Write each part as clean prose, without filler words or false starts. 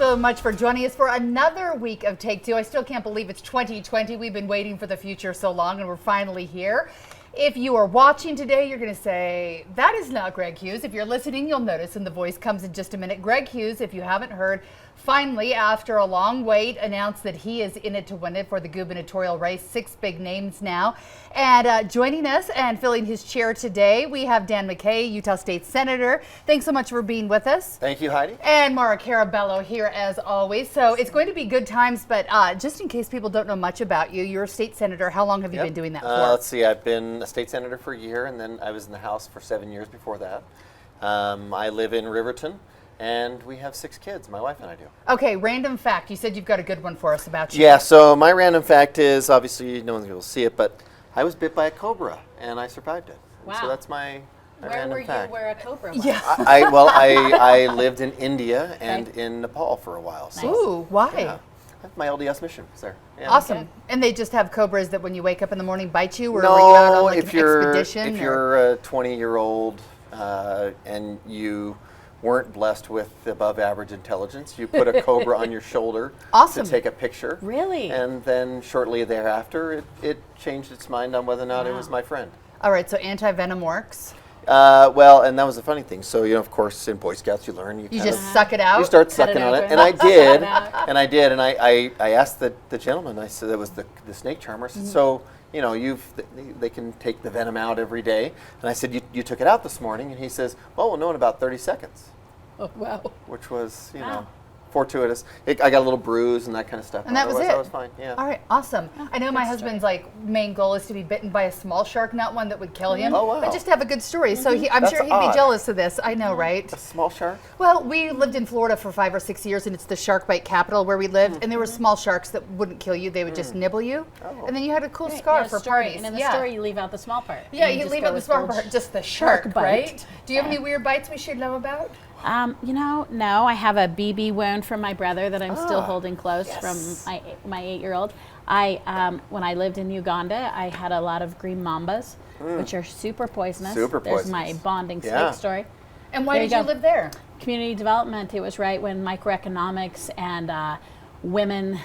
so much for joining us for another week of Take Two. I still can't believe it's 2020. We've been waiting for the future so long, and we're finally here. If you are watching today, you're going to say, that is not Greg Hughes. If you're listening, you'll notice, and the voice comes in just a minute. Greg Hughes, if you haven't heard, finally, after a long wait, announced that he is in it to win it for the gubernatorial race. 6 big names now. And joining us and filling his chair today, we have Dan McCay, Utah State Senator. Thanks so much for being with us. Thank you, Heidi. And Maura Carabello here as always. So it's going to be good times, but just in case people don't know much about you, you're a state senator. How long have you been doing that for? Let's see, I've been a state senator for a year, and then I was in the House for 7 years before that. I live in Riverton. And we have 6 kids, my wife and I do. Okay, random fact. You said you've got a good one for us about you. Yeah, so my random fact is, obviously no one's going to see it, but I was bit by a cobra, and I survived it. Wow. So that's my random fact. Where a cobra was? Yeah. I lived in India and in Nepal for a while. So, ooh, why? Yeah, my LDS mission is there. Yeah. Awesome. Okay. And they just have cobras that when you wake up in the morning bite you, or are you out on like an expedition? If you're a 20-year-old and you weren't blessed with above average intelligence, you put a cobra on your shoulder to take a picture. Really? And then shortly thereafter, it changed its mind on whether or not it was my friend. All right, so anti-venom works? Well, and that was the funny thing. So, you know, of course, in Boy Scouts, you learn. You just suck it out? You start sucking on it. And I did. And I asked the gentleman, I said, that was the snake charmer, I said, so, you know, they can take the venom out every day. And I said, you took it out this morning? And he says, well, we'll know in about 30 seconds. Oh, wow. Which was, you know, fortuitous. I got a little bruise and that kind of stuff. And that was it? That was fine, yeah. All right, awesome. I know my husband's main goal is to be bitten by a small shark, not one that would kill him. Oh, wow. But just to have a good story. So I'm sure he'd be jealous of this. I know, right? A small shark? Well, we lived in Florida for 5 or 6 years, and it's the shark bite capital where we lived. And there were small sharks that wouldn't kill you. They would just nibble you. Oh. And then you had a cool scar for parties. And in the story, you leave out the small part. Yeah, you leave out the small part, just the shark bite. Right? Do you have any weird bites we should know about? You know, no. I have a BB wound from my brother that I'm still holding close from my 8-year-old. When I lived in Uganda, I had a lot of green mambas, which are super poisonous. There's my bonding snake story. And why did you live there? Community development. It was right when microeconomics and women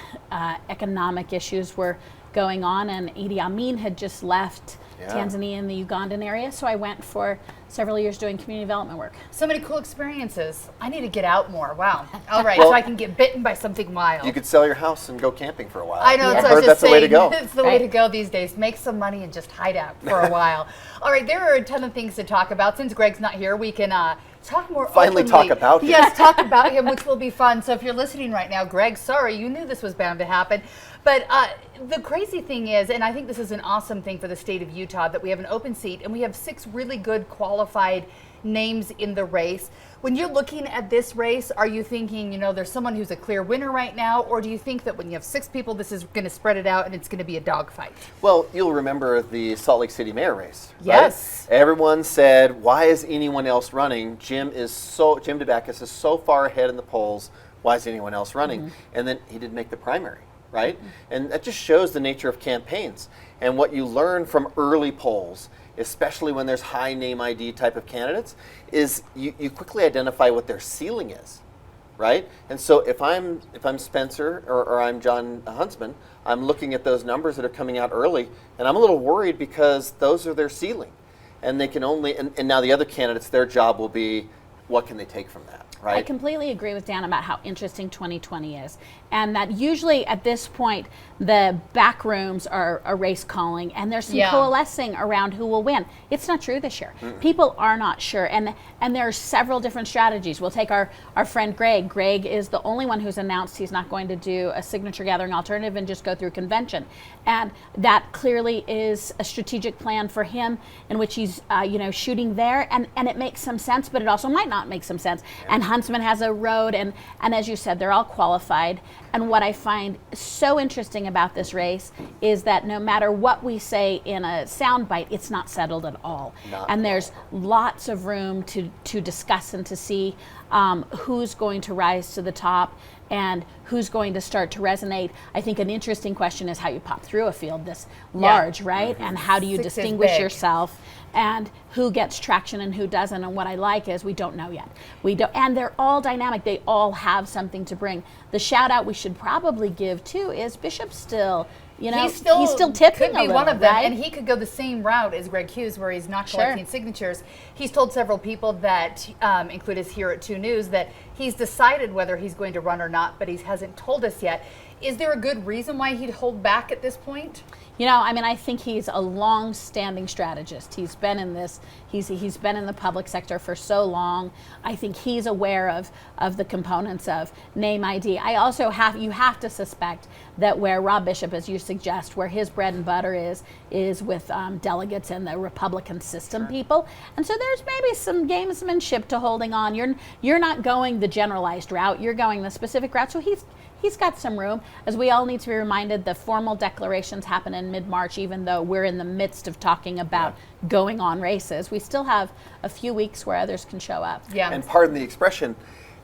economic issues were going on, and Idi Amin had just left Tanzania and the Ugandan area, so I went for several years doing community development work. So many cool experiences. I need to get out more. Wow. All right, so I can get bitten by something wild. You could sell your house and go camping for a while. I know, I heard that's the way to go. It's the way to go these days. Make some money and just hide out for a while. All right, there are a ton of things to talk about. Since Greg's not here, we can talk more openly. Talk about him. Yes, talk about him, which will be fun. So if you're listening right now, Greg, sorry, you knew this was bound to happen. But the crazy thing is, and I think this is an awesome thing for the state of Utah, that we have an open seat and we have 6 really good qualified names in the race. When you're looking at this race, are you thinking, you know, there's someone who's a clear winner right now, or do you think that when you have 6 people, this is going to spread it out and it's going to be a dogfight? Well, you'll remember the Salt Lake City mayor race. Yes. Right? Everyone said, why is anyone else running? Jim DeBackus is so far ahead in the polls. Why is anyone else running? And then he didn't make the primary, right? And that just shows the nature of campaigns. And what you learn from early polls, especially when there's high name ID type of candidates, is you quickly identify what their ceiling is, right? And so if I'm Spencer or I'm John Huntsman, I'm looking at those numbers that are coming out early, and I'm a little worried because those are their ceiling. And they can only, and now the other candidates, their job will be, what can they take from that? Right? I completely agree with Dan about how interesting 2020 is, and that usually at this point the back rooms are race calling, and there's some coalescing around who will win. It's not true this year. People are not sure, and there are several different strategies. We'll take our friend Greg. Greg is the only one who's announced he's not going to do a signature gathering alternative and just go through convention, and that clearly is a strategic plan for him in which he's shooting there, and it makes some sense, but it also might not make some sense. And Huntsman has a road, and as you said, they're all qualified. And what I find so interesting about this race is that no matter what we say in a soundbite, it's not settled at all. And there's lots of room to discuss and to see who's going to rise to the top. and who's going to start to resonate. I think an interesting question is how you pop through a field this large, right? And how do you distinguish yourself, and who gets traction and who doesn't. And what I like is we don't know yet. We don't, and they're all dynamic. They all have something to bring. The shout out we should probably give too is Bishop still. He's still tipping could be a little, one of them, right? and he could go the same route as Greg Hughes, where he's not collecting signatures. He's told several people that, include us here at 2 News, that he's decided whether he's going to run or not, but he hasn't told us yet. Is there a good reason why he'd hold back at this point? I think he's a long-standing strategist. He's been in this. He's been in the public sector for so long. I think he's aware of the components of name ID. I also you have to suspect that where Rob Bishop, as you suggest, where his bread and butter is with delegates and the Republican system people. And so there's maybe some gamesmanship to holding on. You're not going the generalized route. You're going the specific route. So he's got some room. As we all need to be reminded, the formal declarations happen in mid-March, even though we're in the midst of talking about going on races. We still have a few weeks where others can show up. Yeah. And pardon the expression,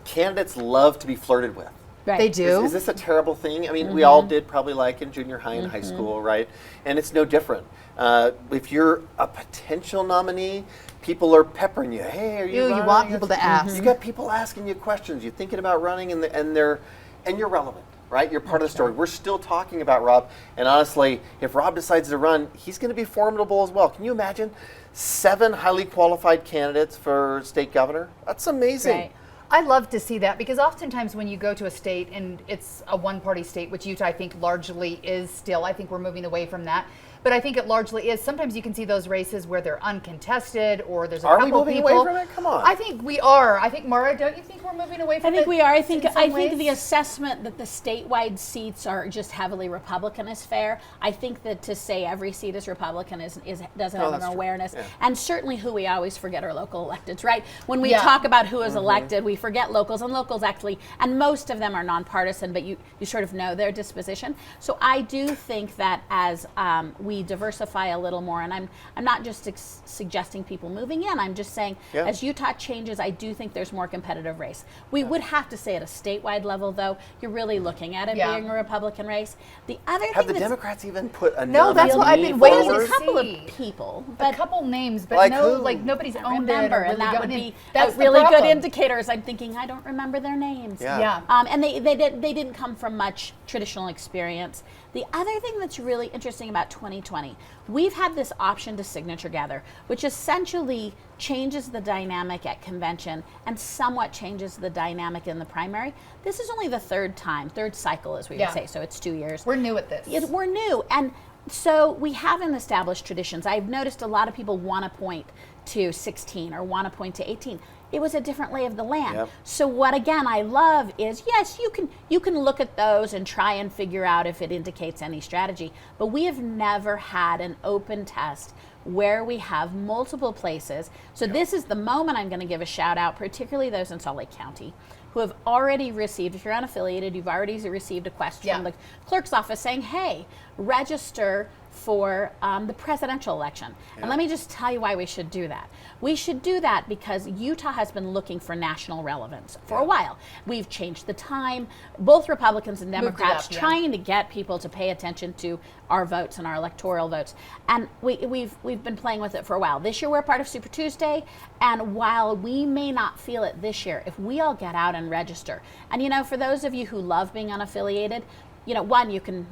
candidates love to be flirted with. Right. They do. Is this a terrible thing? I mean, we all did probably like in junior high and high school, right? And it's no different. If you're a potential nominee, people are peppering you. Hey, are you running? You want people to ask. You got people asking you questions. You're thinking about running, and you're relevant, right? You're part of the story. We're still talking about Rob, and honestly, if Rob decides to run, he's going to be formidable as well. Can you imagine 7 highly qualified candidates for state governor? That's amazing. Right. I love to see that, because oftentimes when you go to a state and it's a one-party state, which Utah I think largely is still, I think we're moving away from that. But I think it largely is. Sometimes you can see those races where they're uncontested, or there's a couple people. Are we moving away from it? Come on. I think we are. I think, Maura, don't you think we're moving away from it? I think we are. I think the assessment that the statewide seats are just heavily Republican is fair. I think that to say every seat is Republican doesn't have an awareness. Yeah. And certainly who we always forget are local electeds, right? When we talk about who is elected, we forget locals, and locals actually, and most of them are nonpartisan, but you sort of know their disposition. So I do think that as we diversify a little more, and I'm not just suggesting people moving in, I'm just saying as Utah changes, I do think there's more competitive race. We would have to say at a statewide level, though, you're really looking at it being a Republican race. The other Have thing the Democrats even put a No, that's what I've been nominee waiting forward? to a couple of see. people, A couple names, but Like who? nobody's owned remember, it. and that would be that's a really the good problem. indicator. Is I'm thinking I don't remember their names. Yeah. And they didn't come from much traditional experience. The other thing that's really interesting about 2020, we've had this option to signature gather, which essentially changes the dynamic at convention and somewhat changes the dynamic in the primary. This is only the third cycle, as we would say, so it's 2 years. We're new at this. We're new, and so we haven't established traditions. I've noticed a lot of people want to point to 16 or want to point to 18. It was a different lay of the land. Yep. So what again I love is, yes, you can look at those and try and figure out if it indicates any strategy, but we have never had an open test where we have multiple places. So this is the moment I'm going to give a shout out, particularly those in Salt Lake County who have already received, if you're unaffiliated, you've already received a question from the clerk's office saying, hey, register for the presidential election. And let me just tell you why we should do that. We should do that because Utah has been looking for national relevance for a while. We've changed the time, both Republicans and Democrats trying to get people to pay attention to our votes and our electoral votes. And we've been playing with it for a while. This year we're part of Super Tuesday, and while we may not feel it this year, if we all get out and register, and for those of you who love being unaffiliated, one, you can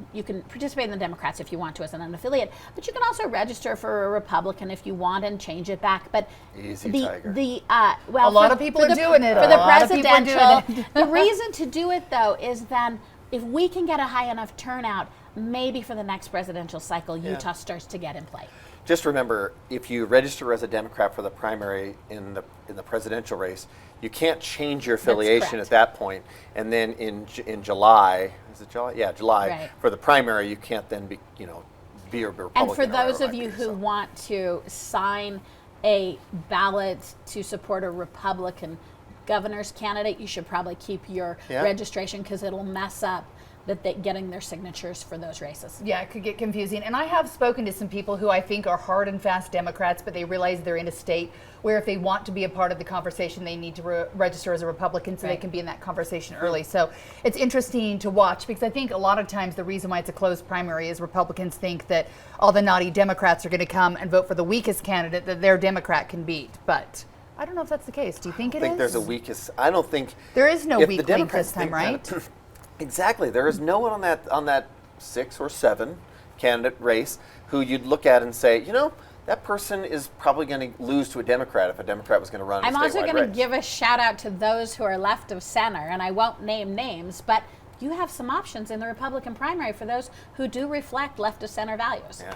participate in the Democrats if you want to as an unaffiliate, but you can also register for a Republican if you want and change it back. But a lot of people are doing it. For the presidential, the reason to do it though is then if we can get a high enough turnout, maybe for the next presidential cycle, Utah starts to get in play. Just remember, if you register as a Democrat for the primary in the presidential race, you can't change your affiliation at that point. And then in July, is it July? Yeah, July for the primary, you can't then be a Republican. And for those of you who want to sign a ballot to support a Republican governor's candidate, you should probably keep your registration because it'll mess up that getting their signatures for those races. Yeah, it could get confusing. And I have spoken to some people who I think are hard and fast Democrats, but they realize they're in a state where if they want to be a part of the conversation, they need to register as a Republican so they can be in that conversation early. So it's interesting to watch, because I think a lot of times the reason why it's a closed primary is Republicans think that all the naughty Democrats are going to come and vote for the weakest candidate that their Democrat can beat. But I don't know if that's the case. Do you think it is? I think there's a weakest. I don't think there is no weak link this time, right? Exactly. There is no one on that 6 or 7 candidate race who you'd look at and say, you know, that person is probably going to lose to a Democrat if a Democrat was going to run. I'm also going to give a shout out to those who are left of center, and I won't name names, but you have some options in the Republican primary for those who do reflect left of center values. Yeah.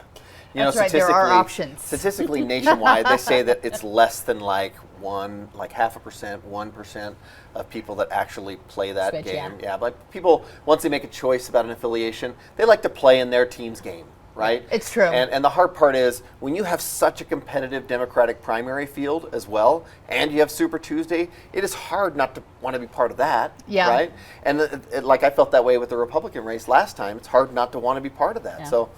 That's right, there are options. Statistically, nationwide, they say that it's less than like 0.5%, 1% of people that actually play that Switch, game. Yeah, but people, once they make a choice about an affiliation, they like to play in their team's game, right? It's true. And the hard part is when you have such a competitive Democratic primary field as well, and you have Super Tuesday, it is hard not to want to be part of that, right? And like I felt that way with the Republican race last time, it's hard not to want to be part of that. Yeah. So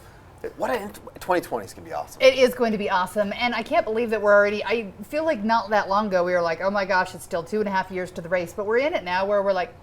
2020 is going to be awesome. It is going to be awesome. And I can't believe that we're already, I feel like not that long ago we were like, oh my gosh, it's still 2.5 years to the race. But we're in it now where we're like,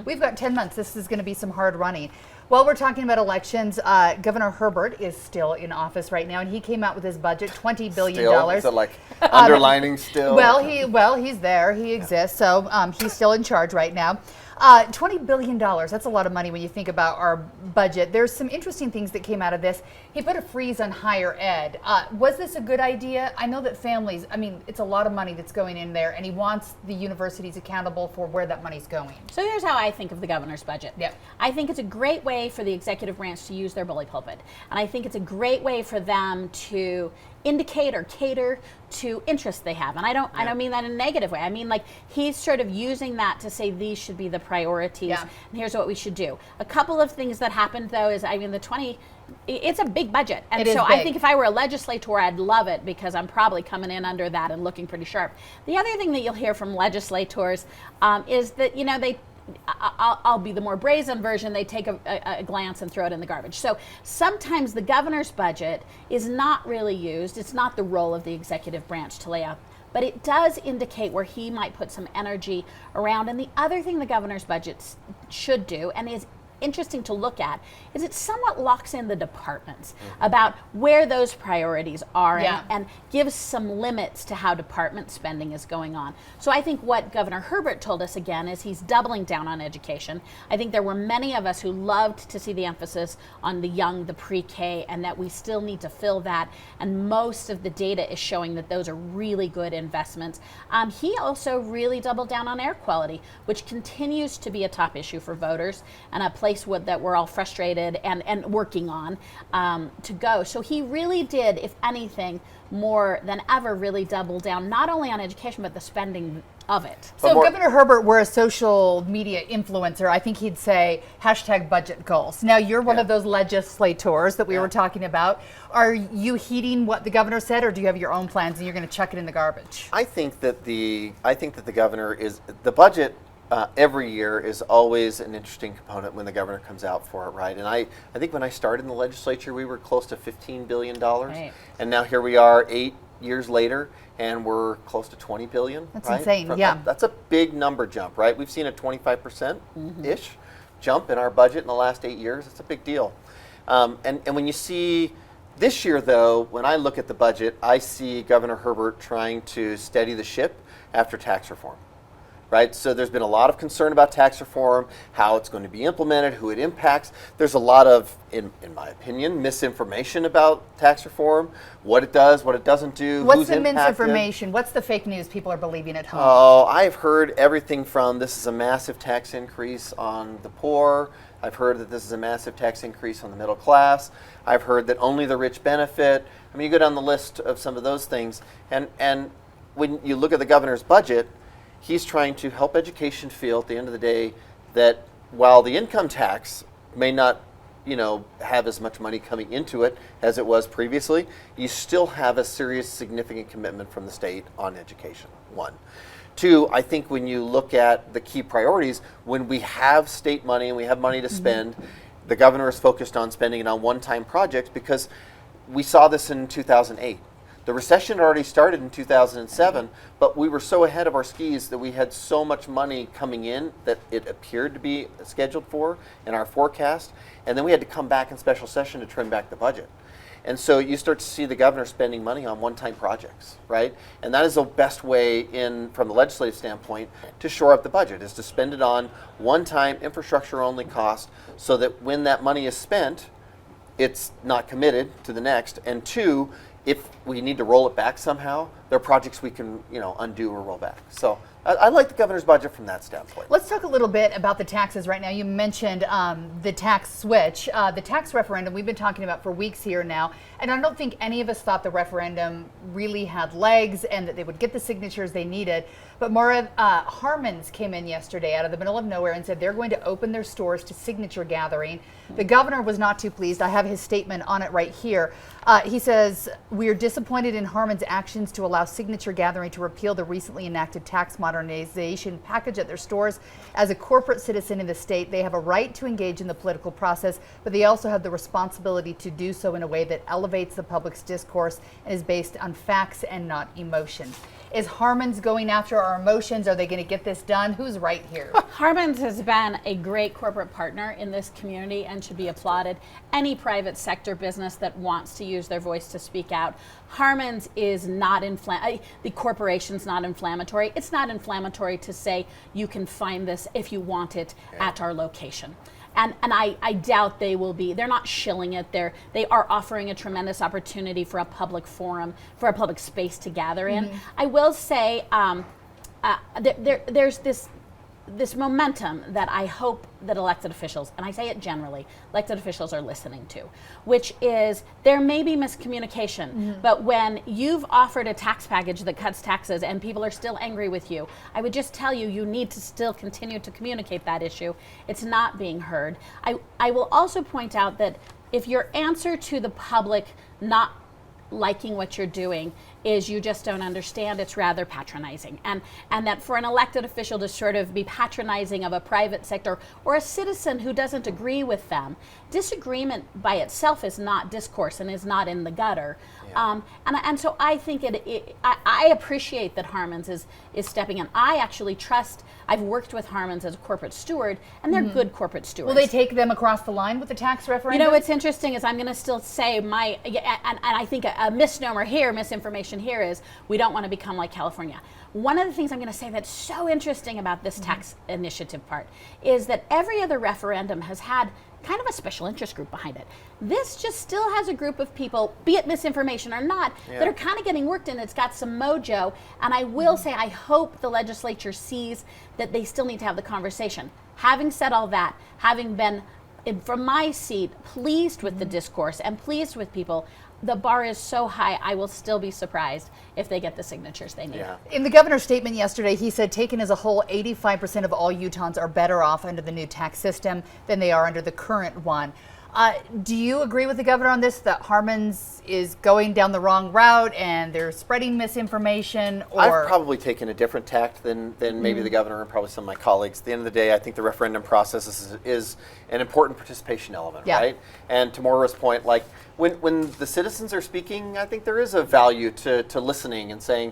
we've got 10 months. This is going to be some hard running. While we're talking about elections, Governor Herbert is still in office right now, and he came out with his budget, $20 billion. Still? Is it like underlining still? Well, he's there. He exists. So he's still in charge right now. $20 billion, that's a lot of money when you think about our budget. There's some interesting things that came out of this. He put a freeze on higher ed. Was this a good idea? I know that families, I mean, it's a lot of money that's going in there, and he wants the universities accountable for where that money's going. So here's how I think of the governor's budget. Yep. I think it's a great way for the executive branch to use their bully pulpit. And I think it's a great way for them to indicate or cater to interests they have. And I don't mean that in a negative way. I mean, like, he's sort of using that to say these should be the priorities and here's what we should do. A couple of things that happened though is, I mean, it's a big budget. And so I think if I were a legislator, I'd love it because I'm probably coming in under that and looking pretty sharp. The other thing that you'll hear from legislators is that, you know, I'll be the more brazen version. They take a glance and throw it in the garbage. So sometimes the governor's budget is not really used. It's not the role of the executive branch to lay out, but it does indicate where he might put some energy around. And the other thing the governor's budget should do, and is interesting to look at, is it somewhat locks in the departments about where those priorities are and gives some limits to how department spending is going on. So I think what Governor Herbert told us again is he's doubling down on education. I think there were many of us who loved to see the emphasis on the young, the pre-K, and that we still need to fill that. And most of the data is showing that those are really good investments. He also really doubled down on air quality, which continues to be a top issue for voters and a place that we're all frustrated and working on to go. So he really did, if anything, more than ever, really double down, not only on education, but the spending of it. So if Governor Herbert were a social media influencer, I think he'd say #budget goals. Now, you're one of those legislators that we were talking about. Are you heeding what the governor said, or do you have your own plans and you're going to chuck it in the garbage? I think that the governor is, the budget every year is always an interesting component when the governor comes out for it, right? And I think when I started in the legislature, we were close to $15 billion. Right. And now here we are 8 years later, and we're close to $20 billion. That's insane, That's a big number jump, right? We've seen a 25%-ish jump in our budget in the last 8 years. It's a big deal. And when you see this year, though, when I look at the budget, I see Governor Herbert trying to steady the ship after tax reform. Right, so there's been a lot of concern about tax reform, how it's going to be implemented, who it impacts. There's a lot of, in my opinion, misinformation about tax reform, what it does, what it doesn't do, who's impacted. What's the misinformation? What's the fake news people are believing at home? Oh, I've heard everything from this is a massive tax increase on the poor. I've heard that this is a massive tax increase on the middle class. I've heard that only the rich benefit. I mean, you go down the list of some of those things, and when you look at the governor's budget, he's trying to help education feel at the end of the day that while the income tax may not, have as much money coming into it as it was previously, you still have a serious, significant commitment from the state on education, one. Two, I think when you look at the key priorities, when we have state money and we have money to spend, the governor is focused on spending it on one-time projects because we saw this in 2008. The recession had already started in 2007, but we were so ahead of our skis that we had so much money coming in that it appeared to be scheduled for in our forecast, and then we had to come back in special session to trim back the budget. And so you start to see the governor spending money on one-time projects, right? And that is the best way from the legislative standpoint, to shore up the budget, is to spend it on one-time infrastructure-only cost so that when that money is spent, it's not committed to the next. And two, if we need to roll it back somehow, there are projects we can, undo or roll back. So I like the governor's budget from that standpoint. Let's talk a little bit about the taxes right now. You mentioned the tax switch, the tax referendum we've been talking about for weeks here now. And I don't think any of us thought the referendum really had legs and that they would get the signatures they needed. But Maura, Harmon's came in yesterday out of the middle of nowhere and said they're going to open their stores to signature gathering. The governor was not too pleased. I have his statement on it right here. He says, "We are disappointed in Harmon's actions to allow signature gathering to repeal the recently enacted tax modernization package at their stores. As a corporate citizen in the state, they have a right to engage in the political process, but they also have the responsibility to do so in a way that elevates the public's discourse and is based on facts and not emotion." Is Harmon's going after our emotions? Are they going to get this done? Who's right here? Harmon's has been a great corporate partner in this community and should be applauded. Any private sector business that wants to use their voice to speak out. Harmon's is not the corporation's not inflammatory. It's not inflammatory to say you can find this if you want it at our location. And I doubt they will be. They're not shilling it. They are offering a tremendous opportunity for a public forum, for a public space to gather in. I will say there's this momentum that I hope that elected officials, and I say it generally, elected officials are listening to, which is there may be miscommunication, but when you've offered a tax package that cuts taxes and people are still angry with you, I would just tell you, you need to still continue to communicate that issue. It's not being heard. I will also point out that if your answer to the public not liking what you're doing is you just don't understand, it's rather patronizing. And that for an elected official to sort of be patronizing of a private sector or a citizen who doesn't agree with them, disagreement by itself is not discourse and is not in the gutter. And so I think I appreciate that Harmon's is stepping in. I actually trust, I've worked with Harmon's as a corporate steward, and they're good corporate stewards. Will they take them across the line with the tax referendum? You know, what's interesting is I'm going to still say and I think a misnomer here, misinformation here is we don't want to become like California. One of the things I'm going to say that's so interesting about this tax initiative part is that every other referendum has had kind of a special interest group behind it. This just still has a group of people, be it misinformation or not, that are kind of getting worked in. It's got some mojo. And I will say, I hope the legislature sees that they still need to have the conversation. Having said all that, having been, from my seat, pleased with the discourse and pleased with people, the bar is so high, I will still be surprised if they get the signatures they need. In the governor's statement yesterday, he said, taken as a whole, 85% of all Utahns are better off under the new tax system than they are under the current one. Do you agree with the governor on this, that Harmon's is going down the wrong route and they're spreading misinformation? Or I've probably taken a different tact than maybe the governor and probably some of my colleagues. At the end of the day, I think the referendum process is an important participation element, right? And to Maura's point, like when the citizens are speaking, I think there is a value to listening and saying,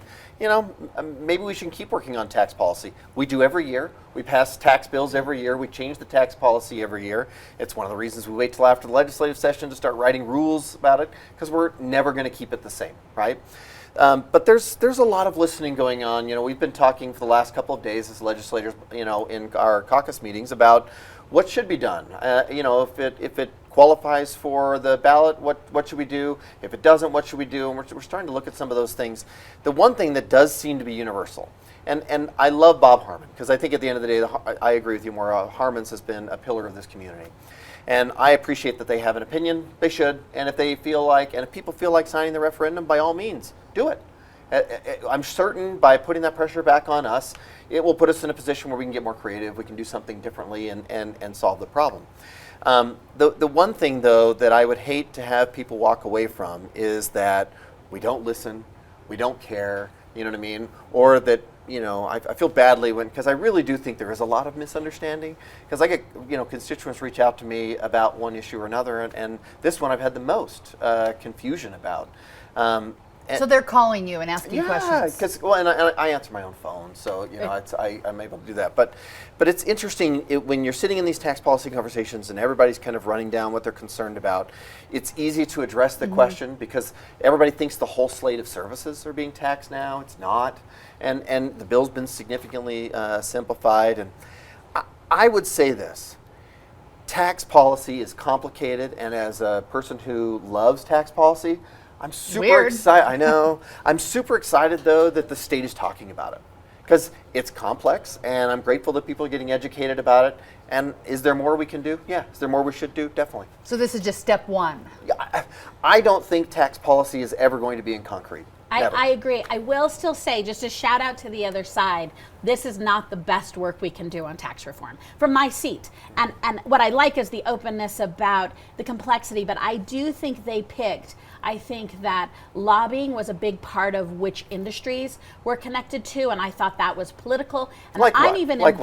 maybe we should keep working on tax policy. We do every year. We pass tax bills every year. We change the tax policy every year. It's one of the reasons we wait till after the legislative session to start writing rules about it, because we're never going to keep it the same, right? But there's a lot of listening going on. We've been talking for the last couple of days as legislators, in our caucus meetings about what should be done. If it qualifies for the ballot, what should we do? If it doesn't, what should we do? And we're starting to look at some of those things. The one thing that does seem to be universal, and I love Bob Harmon, because I think at the end of the day, I agree with you, Maura, Harmon's has been a pillar of this community. And I appreciate that they have an opinion. They should. And if people feel like signing the referendum, by all means, do it. I'm certain by putting that pressure back on us, it will put us in a position where we can get more creative, we can do something differently and solve the problem. The one thing, though, that I would hate to have people walk away from is that we don't listen, we don't care, You know what I mean? Or that, I feel badly because I really do think there is a lot of misunderstanding. Because I get, constituents reach out to me about one issue or another, and this one I've had the most confusion about. So they're calling you and asking questions. Because and I answer my own phone, so I'm able to do that. But it's interesting when you're sitting in these tax policy conversations and everybody's kind of running down what they're concerned about. It's easy to address the question because everybody thinks the whole slate of services are being taxed now. It's not, and the bill's been significantly simplified. And I would say this. Tax policy is complicated, and as a person who loves tax policy, I'm super excited. I know. I'm super excited, though, that the state is talking about it because it's complex, and I'm grateful that people are getting educated about it. And is there more we can do? Yeah. Is there more we should do? Definitely. So this is just step one. I don't think tax policy is ever going to be in concrete. I agree. I will still say, just a shout out to the other side, this is not the best work we can do on tax reform from my seat. And what I like is the openness about the complexity, but I do think they picked, I think that lobbying was a big part of which industries we're connected to, and I thought that was political. And like I'm what? even like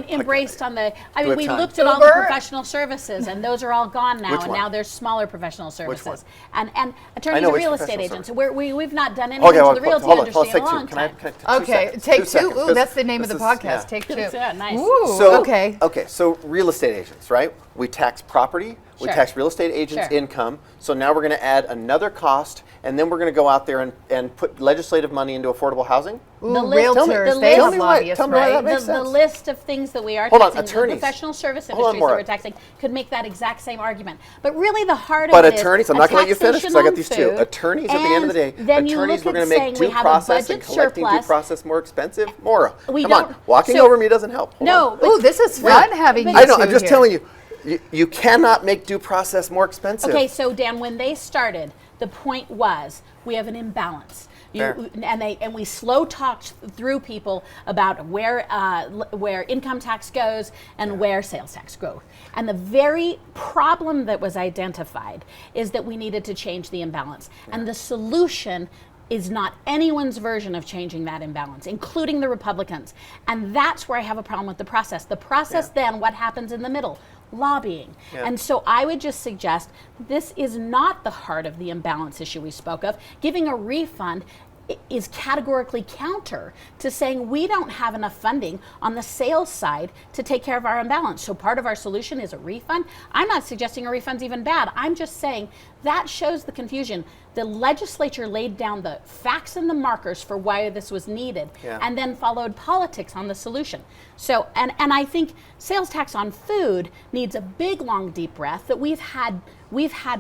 embraced on the, we looked at Uber? all the professional services, and those are all gone now, Which and one? now there's smaller professional services. one? And attorneys and real estate agents. So we've not done anything to the realty industry in a long time. Okay, take two. Ooh, that's the name of the podcast. Yeah. Take two. Yeah, nice. Ooh, okay. So real estate agents, right? We tax property. We Sure. tax real estate agents' Sure. income. So now we're going to add another cost, and then we're going to go out there and put legislative money into affordable housing. Ooh, The list- realtors, the they list- have lobbyists, tell me why that right? makes The sense. list of things that we are Hold on, taxing, the attorneys. professional service Hold on, industries that Maura. we're taxing could make that exact same argument. But really the heart But of it is attorneys, I'm a not going to let you finish because I got these taxation two. on Attorneys, at the end of the day, food, then you attorneys look were at going to make saying due we have a process and budget collecting due surplus. process more expensive. Maura, We come don't- on. Walking so- over me doesn't help. Hold No, on. but Ooh, this is fun having but- you I know. two I'm just here. telling you. You cannot make due process more expensive. Okay, so Dan, when they started, the point was we have an imbalance. Fair. And we slow talked through people about where income tax goes and where sales tax goes. And the very problem that was identified is that we needed to change the imbalance. And the solution is not anyone's version of changing that imbalance, including the Republicans. And that's where I have a problem with the process. The process then, what happens in the middle? Lobbying. Yeah. And so I would just suggest this is not the heart of the imbalance issue we spoke of. Giving a refund is categorically counter to saying we don't have enough funding on the sales side to take care of our imbalance. So part of our solution is a refund. I'm not suggesting a refund's even bad. I'm just saying that shows the confusion. The legislature laid down the facts and the markers for why this was needed, and then followed politics on the solution. So, and I think sales tax on food needs a big, long, deep breath that we've had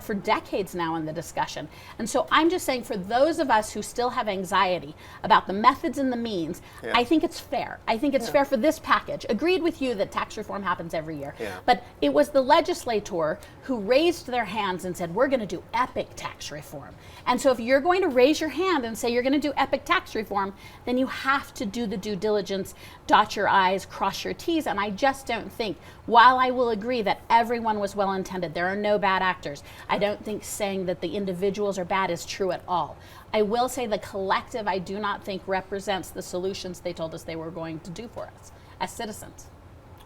for decades now in the discussion. And so I'm just saying, for those of us who still have anxiety about the methods and the means, I think it's fair. I think it's fair for this package. Agreed with you that tax reform happens every year. But it was the legislator who raised their hands and said, we're going to do epic tax reform. And so if you're going to raise your hand and say you're going to do epic tax reform, then you have to do the due diligence, dot your I's, cross your T's. And I just don't think, while I will agree that everyone was well intended, there are no bad actors, I don't think saying that the individuals are bad is true at all. I will say the collective, I do not think represents the solutions they told us they were going to do for us as citizens.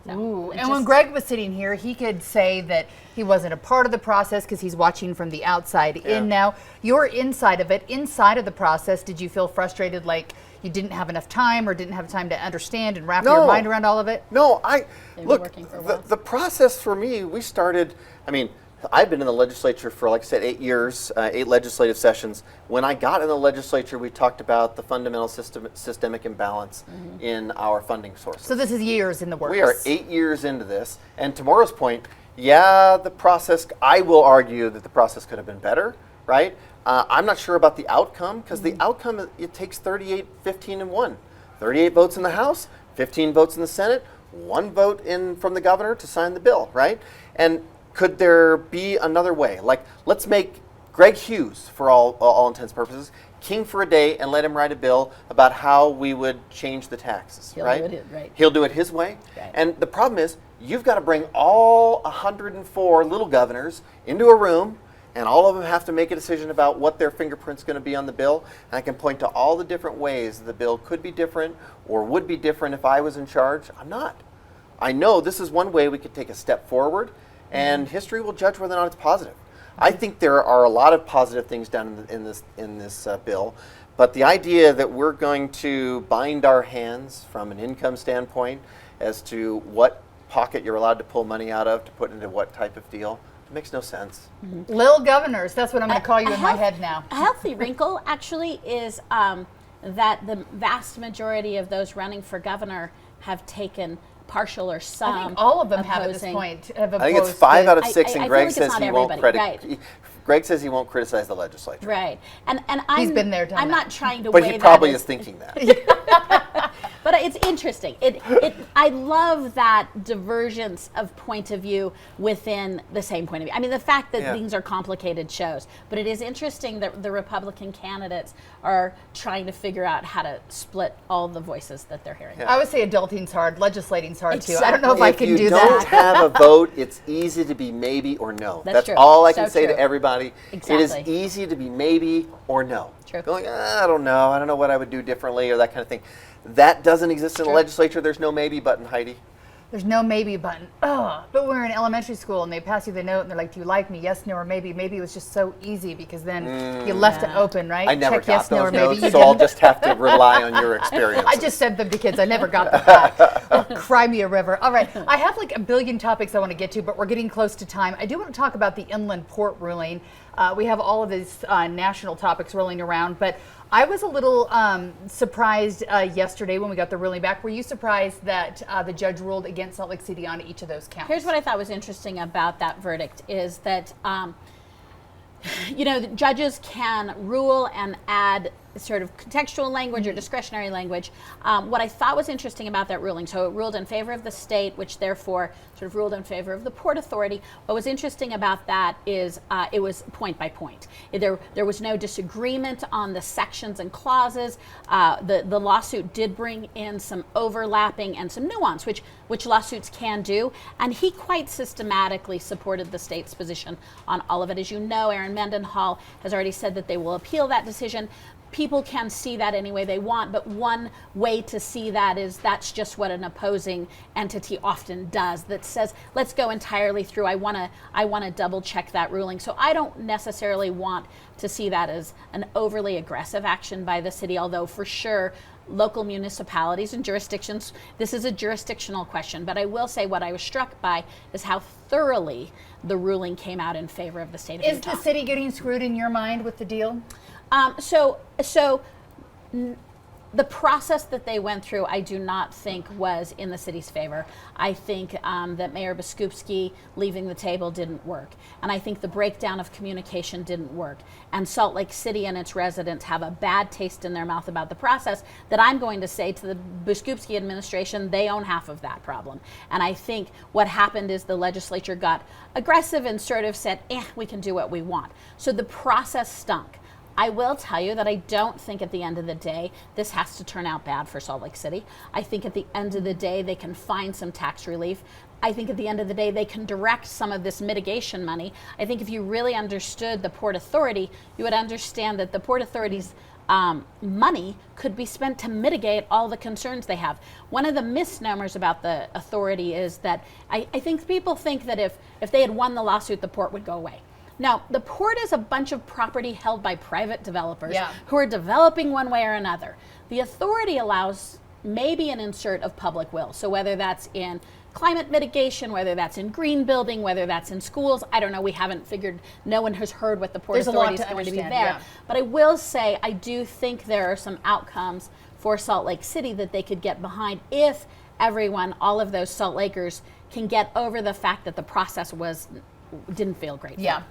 So, Ooh, it and when just- Greg was sitting here, he could say that he wasn't a part of the process because he's watching from the outside in now. You're inside of it. Inside of the process, did you feel frustrated, like you didn't have enough time or didn't have time to understand and wrap your mind around all of it? No, They've been look, working for a while. the process for me, we started, I've been in the legislature for, like I said, 8 years, 8 legislative sessions. When I got in the legislature, we talked about the fundamental systemic imbalance in our funding sources. So this is years in the works. We are 8 years into this, and to Maura's point, the process, I will argue that the process could have been better, right? I'm not sure about the outcome, because the outcome, it takes 38, 15, and 1. 38 votes in the House, 15 votes in the Senate, 1 vote in from the governor to sign the bill, right? And could there be another way? Like, let's make Greg Hughes, for all intents and purposes, king for a day and let him write a bill about how we would change the taxes, He'll right? do it, right. He'll do it his way. Right. And the problem is, you've got to bring all 104 little governors into a room and all of them have to make a decision about what their fingerprint's going to be on the bill. And I can point to all the different ways the bill could be different or would be different if I was in charge. I'm not. I know this is one way we could take a step forward, and history will judge whether or not it's positive. I think there are a lot of positive things done in this bill, but the idea that we're going to bind our hands from an income standpoint as to what pocket you're allowed to pull money out of to put into what type of deal, it makes no sense. Lil governors, that's what I'm going to call you in my head now. A healthy wrinkle actually is that the vast majority of those running for governor have taken partial or some. I think all of them have at this point. I think it's 5 out of 6, and Greg says he won't right. Greg says he won't criticize the legislature. Right, and he's been there, done I'm that. not trying to. But weigh he probably that is thinking that. But it's interesting. I love that divergence of point of view within the same point of view. I mean, the fact that things are complicated shows, but it is interesting that the Republican candidates are trying to figure out how to split all the voices that they're hearing. I would say adulting's hard, legislating's hard too. Exactly. I don't know if I can do that. If you don't have a vote, it's easy to be maybe or no. That's true. all I can So say true. to everybody. Exactly. It is easy to be maybe or no. True. Going, I don't know. I don't know what I would do differently or that kind of thing. That doesn't exist in the legislature. There's no maybe button, Heidi. There's no maybe button. Ugh. But we're in elementary school and they pass you the note and they're like, do you like me? Yes, no, or maybe. Maybe it was just so easy because then you left it open, right? I never Check got yes, no, those or maybe. notes, You so I'll didn't. just have to rely on your experience. I just sent them to kids. I never got them back. Oh, cry me a river. All right. I have like a billion topics I want to get to, but we're getting close to time. I do want to talk about the inland port ruling. We have all of these national topics rolling around, but I was a little surprised yesterday when we got the ruling back. Were you surprised that the judge ruled against Salt Lake City on each of those counts? Here's what I thought was interesting about that verdict is that, the judges can rule and add sort of contextual language or discretionary language. What I thought was interesting about that ruling, so it ruled in favor of the state, which therefore sort of ruled in favor of the Port Authority. What was interesting about that is it was point by point. There was no disagreement on the sections and clauses. The lawsuit did bring in some overlapping and some nuance, which lawsuits can do, and he quite systematically supported the state's position on all of it. As you know, Aaron Mendenhall has already said that they will appeal that decision. People can see that any way they want, but one way to see that is that's just what an opposing entity often does, that says, let's go entirely through. I want to double check that ruling. So I don't necessarily want to see that as an overly aggressive action by the city, although for sure local municipalities and jurisdictions, this is a jurisdictional question. But I will say what I was struck by is how thoroughly the ruling came out in favor of the state of Utah. Is the city getting screwed in your mind with the deal? The process that they went through, I do not think was in the city's favor. I think that Mayor Biskupski leaving the table didn't work. And I think the breakdown of communication didn't work. And Salt Lake City and its residents have a bad taste in their mouth about the process that I'm going to say to the Biskupski administration, they own half of that problem. And I think what happened is the legislature got aggressive and sort of said, we can do what we want. So the process stunk. I will tell you that I don't think at the end of the day this has to turn out bad for Salt Lake City. I think at the end of the day they can find some tax relief. I think at the end of the day they can direct some of this mitigation money. I think if you really understood the Port Authority, you would understand that the Port Authority's money could be spent to mitigate all the concerns they have. One of the misnomers about the authority is that I think people think that if they had won the lawsuit, the port would go away. Now, the port is a bunch of property held by private developers who are developing one way or another. The authority allows maybe an insert of public will. So whether that's in climate mitigation, whether that's in green building, whether that's in schools, I don't know, we haven't figured, no one has heard what the Port Authority is going to be there. Yeah. But I will say, I do think there are some outcomes for Salt Lake City that they could get behind if everyone, all of those Salt Lakers, can get over the fact that the process didn't feel great. Yeah.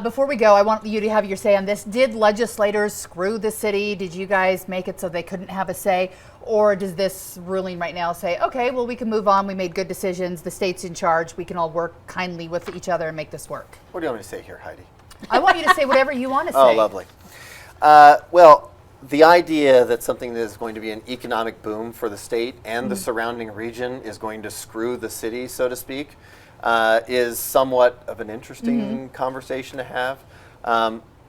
Before we go, I want you to have your say on this. Did legislators screw the city? Did you guys make it so they couldn't have a say? Or does this ruling right now say, okay, well, we can move on. We made good decisions. The state's in charge. We can all work kindly with each other and make this work? What do you want me to say here, Heidi? I want you to say whatever you want to say. Oh, lovely. Well, the idea that something that is going to be an economic boom for the state and the surrounding region is going to screw the city, so to speak, is somewhat of an interesting conversation to have.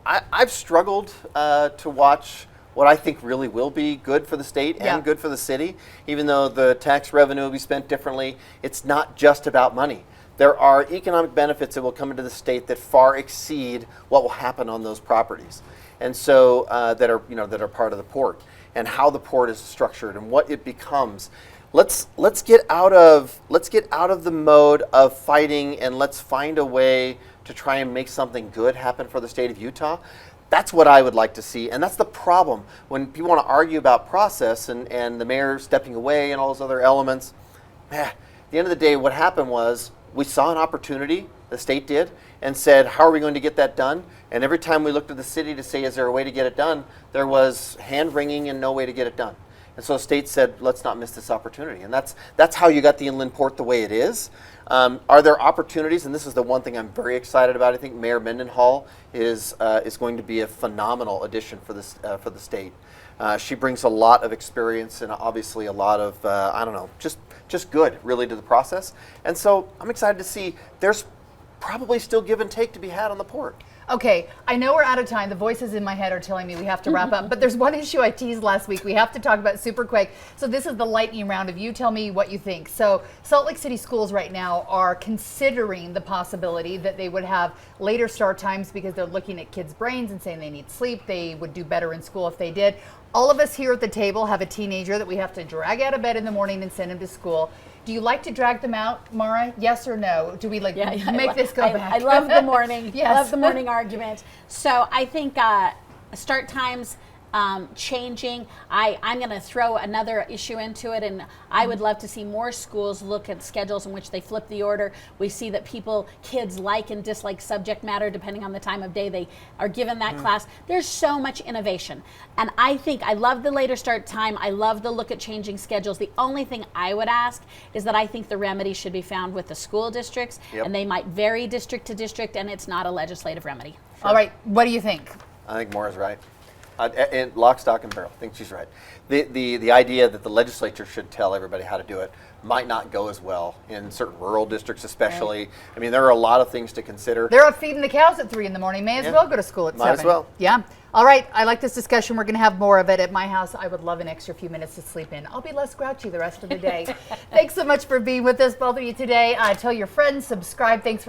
I've struggled to watch what I think really will be good for the state and good for the city. Even though the tax revenue will be spent differently, it's not just about money. There are economic benefits that will come into the state that far exceed what will happen on those properties, and so that are part of the port, and how the port is structured and what it becomes. Let's get out of the mode of fighting, and let's find a way to try and make something good happen for the state of Utah. That's what I would like to see, and that's the problem when people want to argue about process and the mayor stepping away and all those other elements. At the end of the day, what happened was we saw an opportunity, the state did, and said, how are we going to get that done? And every time we looked at the city to say, is there a way to get it done, there was hand-wringing and no way to get it done. And so the state said, let's not miss this opportunity. And that's how you got the inland port the way it is. Are there opportunities? And this is the one thing I'm very excited about. I think Mayor Mendenhall is going to be a phenomenal addition for the state. She brings a lot of experience and obviously a lot of, just good really to the process. And so I'm excited to see there's probably still give and take to be had on the port. Okay, I know we're out of time. The voices in my head are telling me we have to wrap up, but there's one issue I teased last week. We have to talk about super quick. So this is the lightning round of you tell me what you think. So Salt Lake City schools right now are considering the possibility that they would have later start times because they're looking at kids' brains and saying they need sleep. They would do better in school if they did. All of us here at the table have a teenager that we have to drag out of bed in the morning and send him to school. Do you like to drag them out, Maura? Yes or no? Do we make this go back? I love the morning. Yes. I love the morning argument. So I think start times changing. I'm going to throw another issue into it, and I would love to see more schools look at schedules in which they flip the order. We see that kids like and dislike subject matter depending on the time of day they are given that class. There's so much innovation, and I love the later start time. I love the look at changing schedules. The only thing I would ask is that I think the remedy should be found with the school districts, and they might vary district to district, and it's not a legislative remedy. Sure. All right, what do you think? I think Maura's right. And lock, stock, and barrel. I think she's right. The idea that the legislature should tell everybody how to do it might not go as well in certain rural districts especially. Right. I mean, there are a lot of things to consider. They're up feeding the cows at 3 in the morning. May as well go to school at 7. Might as well. Yeah. All right. I like this discussion. We're going to have more of it at my house. I would love an extra few minutes to sleep in. I'll be less grouchy the rest of the day. Thanks so much for being with us, both of you today. Tell your friends, subscribe. Thanks for